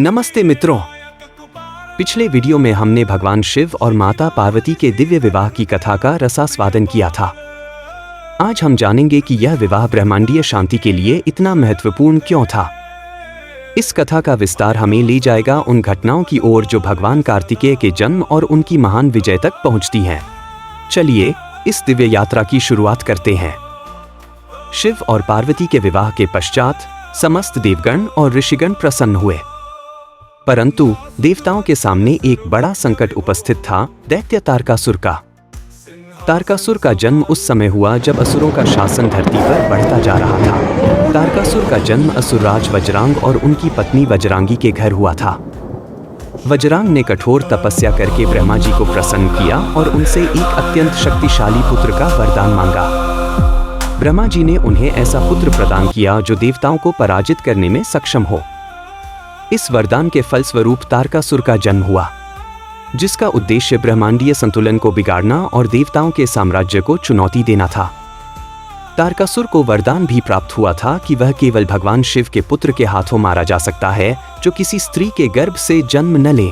नमस्ते मित्रों, पिछले वीडियो में हमने भगवान शिव और माता पार्वती के दिव्य विवाह की कथा का रसास्वादन किया था। आज हम जानेंगे कि यह विवाह ब्रह्मांडीय शांति के लिए इतना महत्वपूर्ण क्यों था। इस कथा का विस्तार हमें ले जाएगा उन घटनाओं की ओर जो भगवान कार्तिकेय के जन्म और उनकी महान विजय तक पहुंचती हैं। चलिए इस दिव्य यात्रा की शुरुआत करते हैं। शिव और पार्वती के विवाह के पश्चात समस्त देवगण और ऋषिगण प्रसन्न हुए, परंतु देवताओं के सामने एक बड़ा संकट उपस्थित था, दैत्य तारकासुर का। तारकासुर का जन्म उस समय हुआ जब असुरों का शासन धरती पर बढ़ता जा रहा था। तारकासुर का जन्म असुरराज वज्रांग और उनकी पत्नी वज्रांगी के घर हुआ था। वज्रांग ने कठोर तपस्या करके ब्रह्मा जी को प्रसन्न किया और उनसे एक अत्यंत शक्तिशाली पुत्र का वरदान मांगा। ब्रह्मा जी ने उन्हें ऐसा पुत्र प्रदान किया जो देवताओं को पराजित करने में सक्षम हो। इस वरदान के फलस्वरूप तारकासुर का जन्म हुआ, जिसका उद्देश्य ब्रह्मांडीय संतुलन को बिगाड़ना और देवताओं के साम्राज्य को चुनौती देना था। तारकासुर को वरदान भी प्राप्त हुआ था कि वह केवल भगवान शिव के पुत्र के हाथों मारा जा सकता है जो किसी स्त्री के गर्भ से जन्म न ले।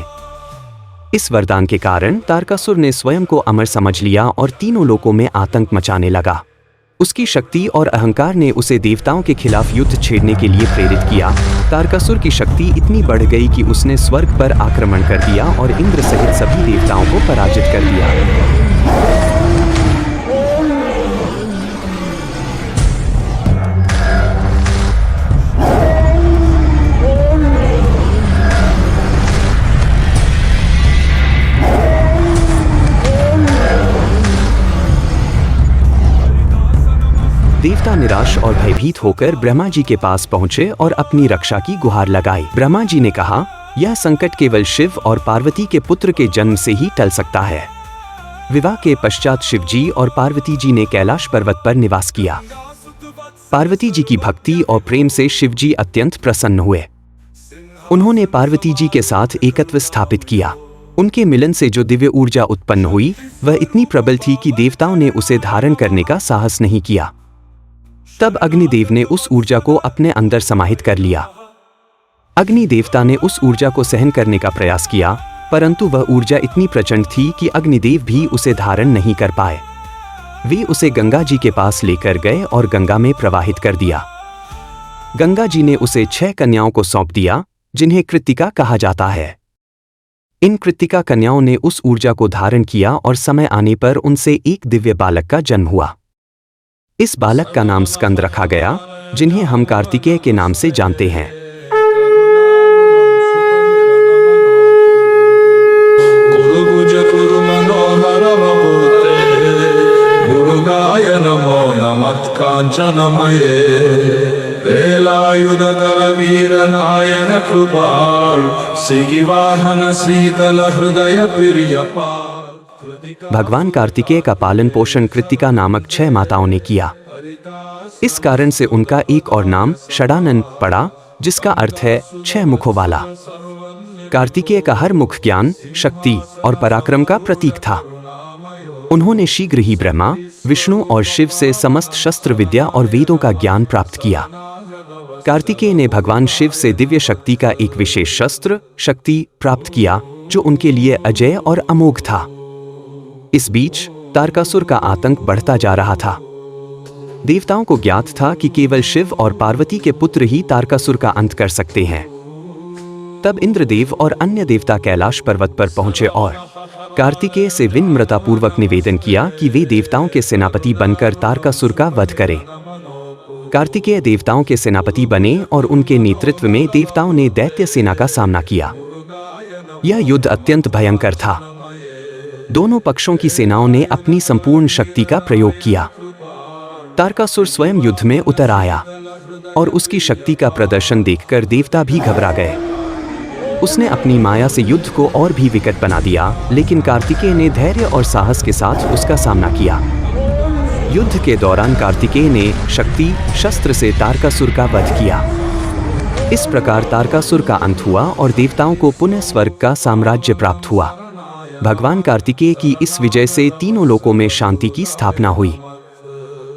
इस वरदान के कारण तारकासुर ने स्वयं को अमर समझ लिया और तीनों लोकों में आतंक मचाने लगा। उसकी शक्ति और अहंकार ने उसे देवताओं के खिलाफ युद्ध छेड़ने के लिए प्रेरित किया। तारकासुर की शक्ति इतनी बढ़ गई कि उसने स्वर्ग पर आक्रमण कर दिया और इंद्र सहित सभी देवताओं को पराजित कर दिया। देवता निराश और भयभीत होकर ब्रह्मा जी के पास पहुंचे और अपनी रक्षा की गुहार लगाई। ब्रह्मा जी ने कहा, यह संकट केवल शिव और पार्वती के पुत्र के जन्म से ही टल सकता है। विवाह के पश्चात शिव जी और पार्वती जी ने कैलाश पर्वत पर निवास किया। पार्वती जी की भक्ति और प्रेम से शिव जी अत्यंत प्रसन्न हुए। उन्होंने पार्वती जी के साथ एकत्व स्थापित किया। उनके मिलन से जो दिव्य ऊर्जा उत्पन्न हुई वह इतनी प्रबल थी कि देवताओं ने उसे धारण करने का साहस नहीं किया। तब अग्निदेव ने उस ऊर्जा को अपने अंदर समाहित कर लिया। अग्नि देवता ने उस ऊर्जा को सहन करने का प्रयास किया, परंतु वह ऊर्जा इतनी प्रचंड थी कि अग्निदेव भी उसे धारण नहीं कर पाए। वे उसे गंगा जी के पास लेकर गए और गंगा में प्रवाहित कर दिया। गंगा जी ने उसे 6 कन्याओं को सौंप दिया, जिन्हें कृत्तिका कहा जाता है। इन कृत्तिका कन्याओं ने उस ऊर्जा को धारण किया और समय आने पर उनसे एक दिव्य बालक का जन्म हुआ। इस बालक का नाम स्कंद रखा गया, जिन्हें हम कार्तिकेय के नाम से जानते हैं। भगवान कार्तिकेय का पालन पोषण कृत्तिका नामक 6 माताओं ने किया। इस कारण से उनका एक और नाम षडानन पड़ा, जिसका अर्थ है 6 मुखों वाला। कार्तिकेय का हर मुख ज्ञान, शक्ति और पराक्रम का प्रतीक था। उन्होंने शीघ्र ही ब्रह्मा, विष्णु और शिव से समस्त शस्त्र विद्या और वेदों का ज्ञान प्राप्त किया। कार्तिकेय ने भगवान शिव से दिव्य शक्ति का एक विशेष शस्त्र शक्ति प्राप्त किया, जो उनके लिए अजेय और अमोघ था। इस बीच तारकासुर का आतंक बढ़ता जा रहा था। देवताओं को ज्ञात था कि केवल शिव और पार्वती के पुत्र ही तारकासुर का अंत कर सकते हैं। तब इंद्रदेव और अन्य देवता कैलाश पर्वत पर पहुंचे और कार्तिकेय से विनम्रतापूर्वक निवेदन किया कि वे देवताओं के सेनापति बनकर तारकासुर का वध करें। कार्तिकेय देवताओं के सेनापति बने और उनके नेतृत्व में देवताओं ने दैत्य सेना का सामना किया। यह युद्ध अत्यंत भयंकर था। दोनों पक्षों की सेनाओं ने अपनी संपूर्ण शक्ति का प्रयोग किया। तारकासुर स्वयं युद्ध में उतर आया और उसकी शक्ति का प्रदर्शन देखकर देवता भी घबरा गए। उसने अपनी माया से युद्ध को और भी विकट बना दिया, लेकिन कार्तिकेय ने धैर्य और साहस के साथ उसका सामना किया। युद्ध के दौरान कार्तिकेय ने शक्ति शस्त्र से तारकासुर का वध किया। इस प्रकार तारकासुर का अंत हुआ और देवताओं को पुनः स्वर्ग का साम्राज्य प्राप्त हुआ। भगवान कार्तिकेय की इस विजय से तीनों लोकों में शांति की स्थापना हुई।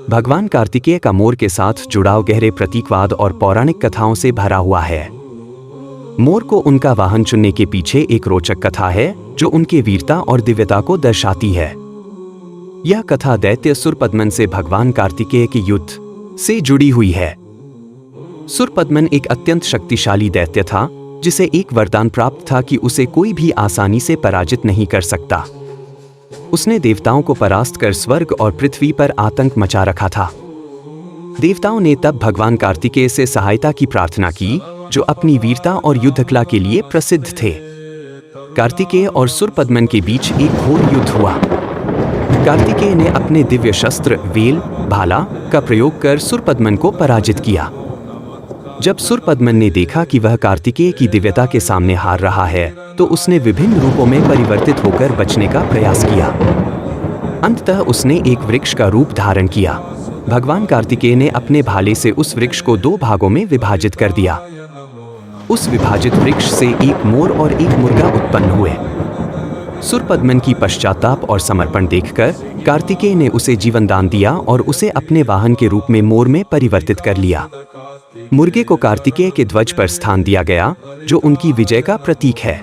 भगवान कार्तिकेय का मोर के साथ जुड़ाव गहरे प्रतीकवाद और पौराणिक कथाओं से भरा हुआ है। मोर को उनका वाहन चुनने के पीछे एक रोचक कथा है जो उनके वीरता और दिव्यता को दर्शाती है। यह कथा दैत्य सुरपद्मन से भगवान कार्तिकेय के युद्ध से जुड़ी हुई है। सुरपद्मन एक अत्यंत शक्तिशाली दैत्य था जिसे एक वरदान प्राप्त था कि उसे कोई भी आसानी से पराजित नहीं कर सकता। उसने देवताओं को परास्त कर स्वर्ग और पृथ्वी पर आतंक मचा रखा था। देवताओं ने तब भगवान कार्तिकेय से सहायता की प्रार्थना की, जो अपनी वीरता और युद्धकला के लिए प्रसिद्ध थे। कार्तिकेय और सुरपद्मन के बीच एक घोर युद्ध हुआ। कार्तिकेय ने अपने दिव्य शस्त्र वेल भाला का प्रयोग कर सुरपद्मन को पराजित किया। जब सुरपद्मन ने देखा कि वह कार्तिकेय की दिव्यता के सामने हार रहा है, तो उसने विभिन्न रूपों में परिवर्तित होकर बचने का प्रयास किया। अंततः उसने एक वृक्ष का रूप धारण किया। भगवान कार्तिकेय ने अपने भाले से उस वृक्ष को 2 भागों में विभाजित कर दिया। उस विभाजित वृक्ष से एक मोर और एक मुर्गा उत्पन्न हुए। सुरपद्मन की पश्चाताप और समर्पण देखकर कार्तिकेय ने उसे जीवन दान दिया और उसे अपने वाहन के रूप में मोर में परिवर्तित कर लिया। मुर्गे को कार्तिकेय के ध्वज पर स्थान दिया गया, जो उनकी विजय का प्रतीक है।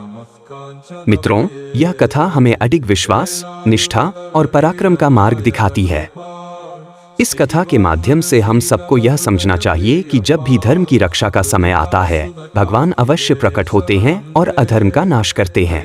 मित्रों, यह कथा हमें अडिग विश्वास, निष्ठा और पराक्रम का मार्ग दिखाती है। इस कथा के माध्यम से हम सबको यह समझना चाहिए कि जब भी धर्म की रक्षा का समय आता है, भगवान अवश्य प्रकट होते हैं और अधर्म का नाश करते हैं।